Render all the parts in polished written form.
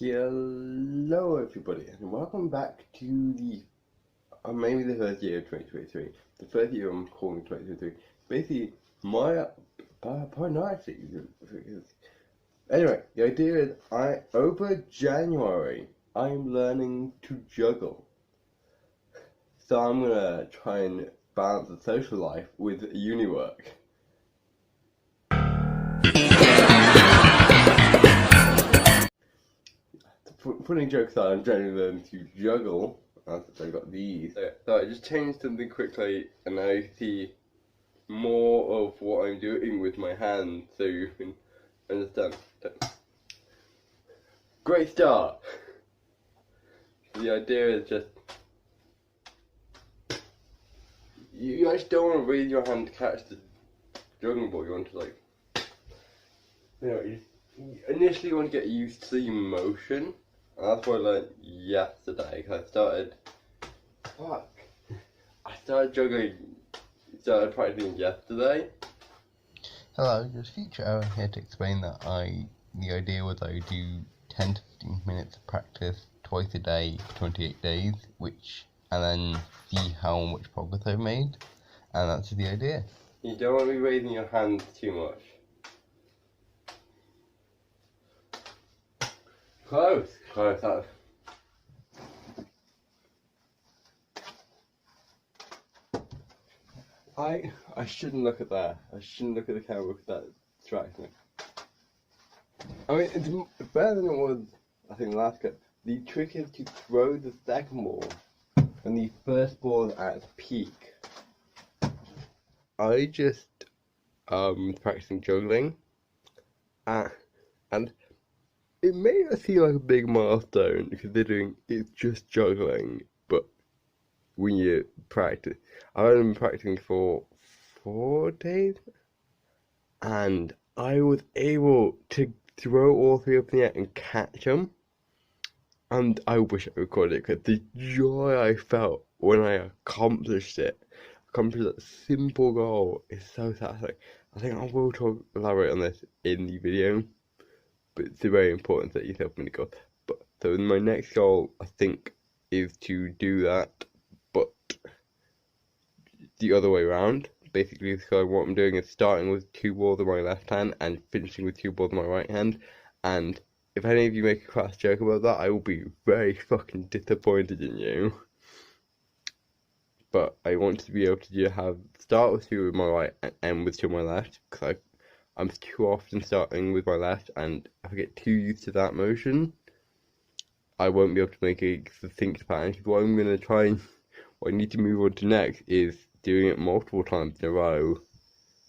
Hello everybody and welcome back to the maybe the first year of 2023. The first year I'm calling 2023. Basically my probably not actually, because anyway, the idea is over January I'm learning to juggle. So I'm gonna try and balance the social life with uni work. Putting jokes aside, I'm trying to learn to juggle. I got these. So I just changed something quickly, and now you see more of what I'm doing with my hands, so you can understand. Great start! The idea is just you actually don't want to raise your hand to catch the juggling ball. You want to you initially want to get used to the motion. That's what I learned yesterday, because I started practicing yesterday. Hello, just future Aaron here to explain that the idea was I would do 10 to 15 minutes of practice twice a day for 28 days, and then see how much progress I've made, and that's the idea. You don't want to be raising your hands too much. Close. I shouldn't look at that. I shouldn't look at the camera because that distracts me. I mean, it's better than it was, I think, last clip. The trick is to throw the second ball and the first ball at its peak. I just was practicing juggling, and it may not seem like a big milestone considering it's just juggling, but when you practice, I've only been practicing for 4 days, and I was able to throw all three up in the air and catch them, and I wish I recorded it because the joy I felt when I accomplished that simple goal is so satisfying. I think I will elaborate on this in the video, but it's very important that you set up mini goals. But so my next goal, I think, is to do that, but the other way around. Basically, so what I'm doing is starting with 2 balls in my left hand and finishing with 2 balls in my right hand. And if any of you make a crass joke about that, I will be very fucking disappointed in you. But I want to be able to start with 2 with my right and end with 2 with my left, because I'm too often starting with my left, and if I get too used to that motion, I won't be able to make a succinct pattern. What I'm going to try and what I need to move on to next is doing it multiple times in a row,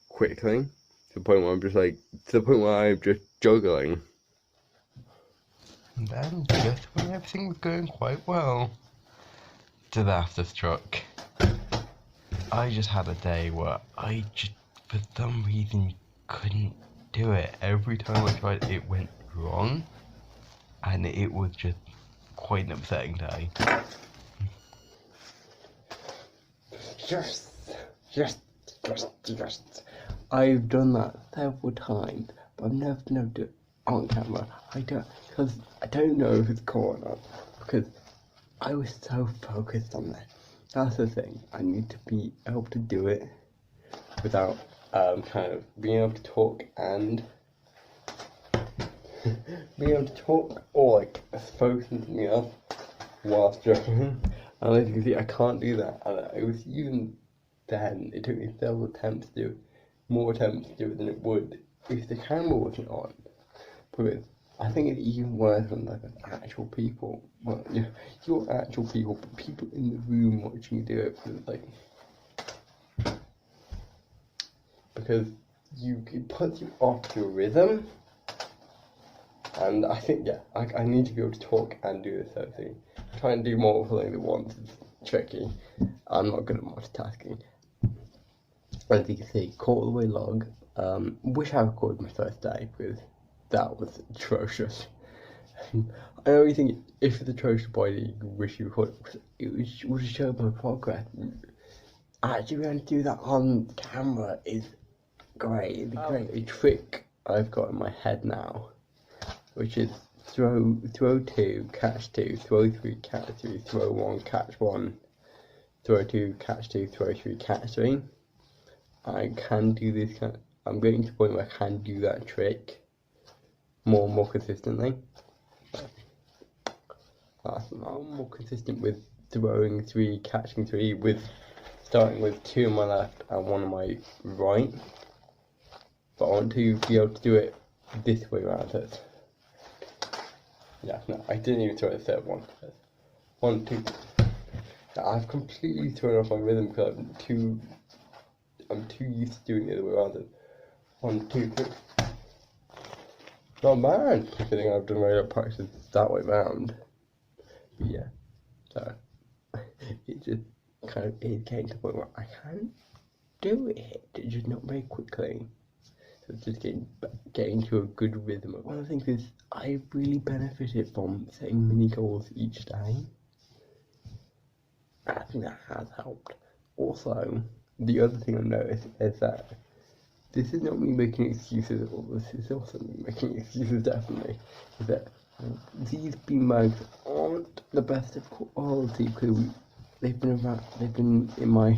quickly, to the point where I'm just juggling. And then, just when everything was going quite well, disaster struck. I just had a day where I just, for some reason, couldn't do it. Every time I tried, it went wrong, and it was just quite an upsetting day. Yes. I've done that several times, but I've never been able to do it on camera. I don't know if it's cool or not, because I was so focused on that. That's the thing. I need to be able to do it without kind of being able to talk and being able to talk or focus on something else whilst juggling. And as you can see, I can't do that. And it was even then, it took me several attempts to do it, more attempts to do it than it would if the camera wasn't on. Because I think it's even worse when actual people, well, you're actual people, but people in the room watching you do it, because it puts you off your rhythm. And I think, I need to be able to talk and do this sort of thing. Try and do more things at once is tricky. I'm not good at multitasking. As you can see, caught the way log. Wish I recorded my first day, because that was atrocious. I only think if it's atrocious, why do you wish you recorded it? Because it would show my progress. Actually being able to do that on camera is great. It'd be great. A trick I've got in my head now, which is throw two, catch two, throw three, catch three, throw one, catch one, throw two, catch two, throw three, catch three. I can do this I'm getting to the point where I can do that trick more and more consistently. I'm more consistent with throwing three, catching three, with starting with two on my left and one on my right. But I want to be able to do it this way around it. Yeah, no, I didn't even throw the third one. 1, 2. I've completely thrown off my rhythm because I'm too used to doing it the other way around it. 1, 2, 3. Not bad, considering I've done regular practice that way round. But yeah, so it just kind of is getting to the point where I can do it, just not very quickly. So it's just getting to a good rhythm. One of the things is I really benefited from setting mini goals each day. I think that has helped. Also, the other thing I've noticed is that this is not me making excuses, or this is also me making excuses definitely, is that these beanbags aren't the best of quality because they've been in my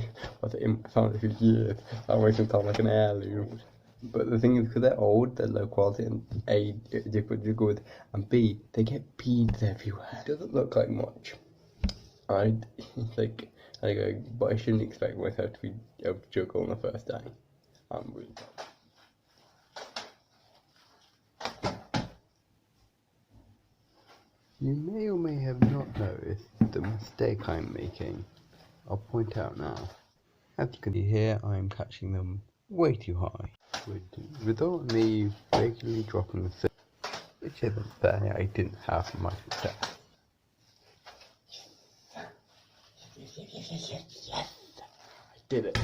family for years. That makes them sound like an heirloom. But the thing is, because they're old, they're low quality, and A, difficult to juggle with, and B, they get beads everywhere. It doesn't look like much. I go, but I shouldn't expect myself to be able to juggle on the first day. I'm really You may or may have not noticed the mistake I'm making. I'll point out now. As you can see here, I'm catching them way too high, without me regularly dropping the which isn't fair. I didn't have much success. Yes, I did it.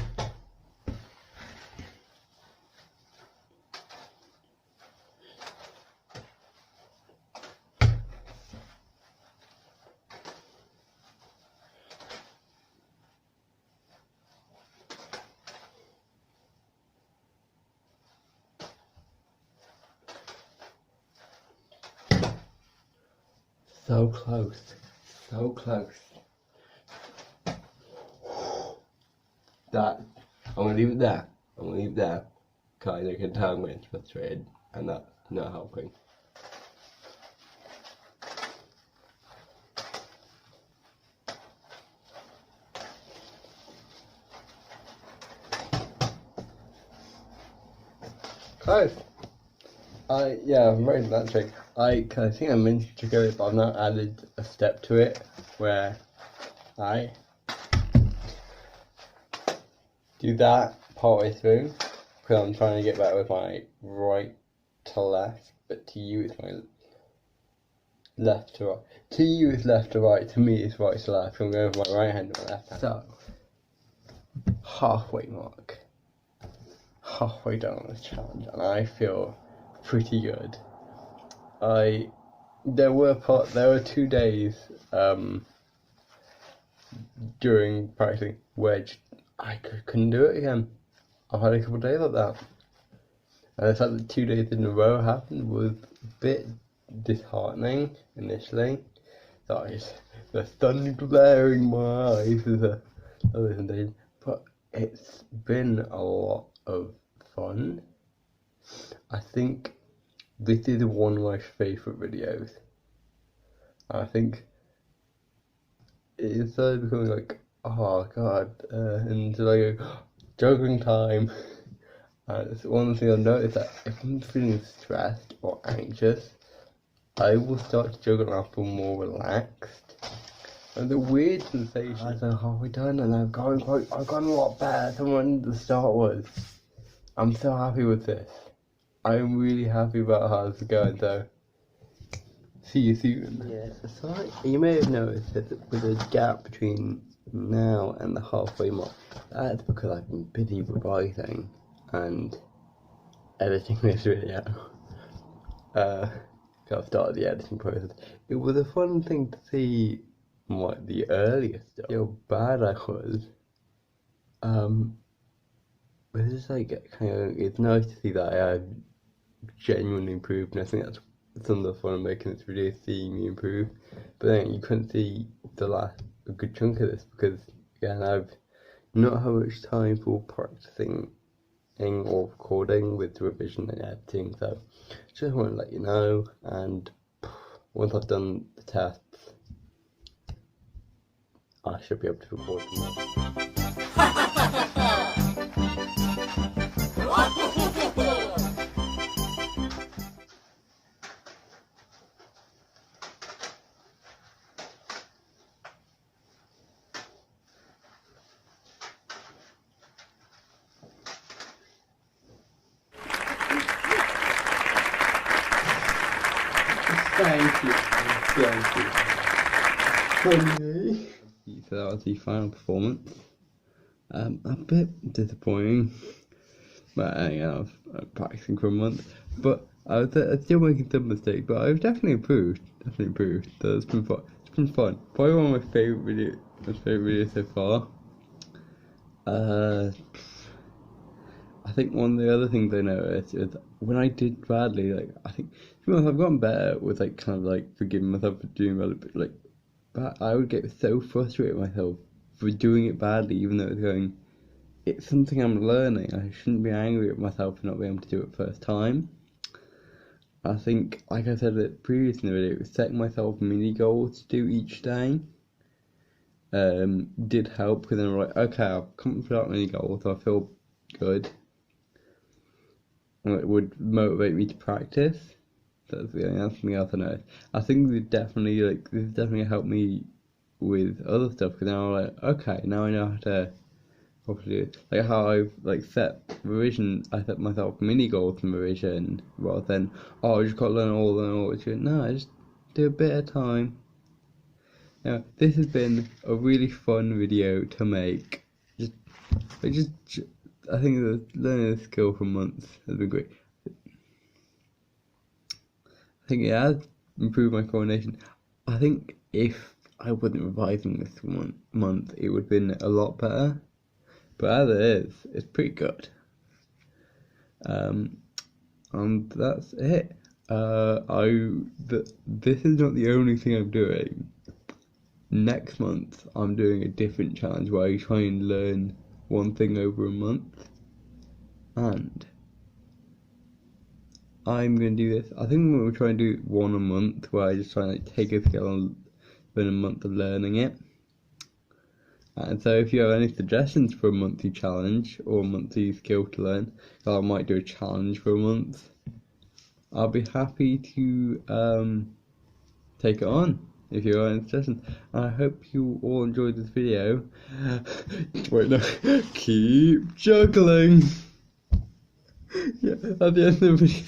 So close, so close. That, I'm gonna leave it there. Because I can tell I'm getting frustrated, and that's not helping. Close. I'm ready for that trick. I think I mentioned to go, but I've now added a step to it where I do that partway through because I'm trying to get better with my right to left, but to you it's my left to right. To you it's left to right, to me it's right to left. I'm going with my right hand to my left hand. So, halfway mark. Halfway down this challenge, and I feel pretty good. There were 2 days during practicing where I couldn't do it again. I've had a couple of days like that, and the fact that 2 days in a row happened was a bit disheartening initially. So the sun glaring my eyes is a day, but it's been a lot of fun. I think this is one of my favourite videos. I think it started becoming like, oh god, until I go, juggling time. It's one thing I've noticed, that if I'm feeling stressed or anxious, I will start to juggle and I feel more relaxed. And the weird sensation, I'm halfway done and I've gone a lot better than when the start was. I'm so happy with this. I'm really happy about how it's going, so see you soon. Yeah, so you may have noticed that with a gap between now and the halfway mark, that's because I've been busy revising and editing this video. I've started the editing process. It was a fun thing to see the earlier stuff, how bad I was. But it's just like, it's nice to see that I have genuinely improved, and I think that's some of the fun of making this video, seeing me improve. But then you couldn't see a good chunk of this because again I've not had much time for practicing or recording with revision and editing, so just want to let you know, and once I've done the tests I should be able to record them. Thank you. So that was the final performance. A bit disappointing, but I was practicing for a month. But I was still making some mistakes, but I've definitely improved. So it's been fun. Probably one of my favourite videos so far. I think one of the other things I noticed is when I did badly, like I think to be honest, I've gotten better with like kind of like forgiving myself for doing badly, but like I would get so frustrated with myself for doing it badly, even though it's something I'm learning. I shouldn't be angry at myself for not being able to do it first time. I think, like I said it previously in the video, setting myself mini goals to do each day did help, because then I'm like, okay, I've come to that mini goal, so I feel good. And it would motivate me to practice. That's something else I know. I think this definitely helped me with other stuff, because now I'm like, okay, now I know how to properly do it. Like how I've set revision, I set myself mini goals from revision rather than, oh, I just got to learn all. No, I just do a bit at a time. Now, this has been a really fun video to make. I think that learning this skill for months has been great. I think it has improved my coordination. I think if I wasn't revising this month, it would have been a lot better. But as it is, it's pretty good. And that's it. This is not the only thing I'm doing. Next month, I'm doing a different challenge where I try and learn one thing over a month. And I'm going to do this. I think I'm going to try and do one a month, where I just try and take a skill and spend a month of learning it. And so if you have any suggestions for a monthly challenge or a monthly skill to learn, I might do a challenge for a month. I'll be happy to take it on if you have any suggestions. And I hope you all enjoyed this video. Wait, no, keep juggling. Yeah, at the end of the video.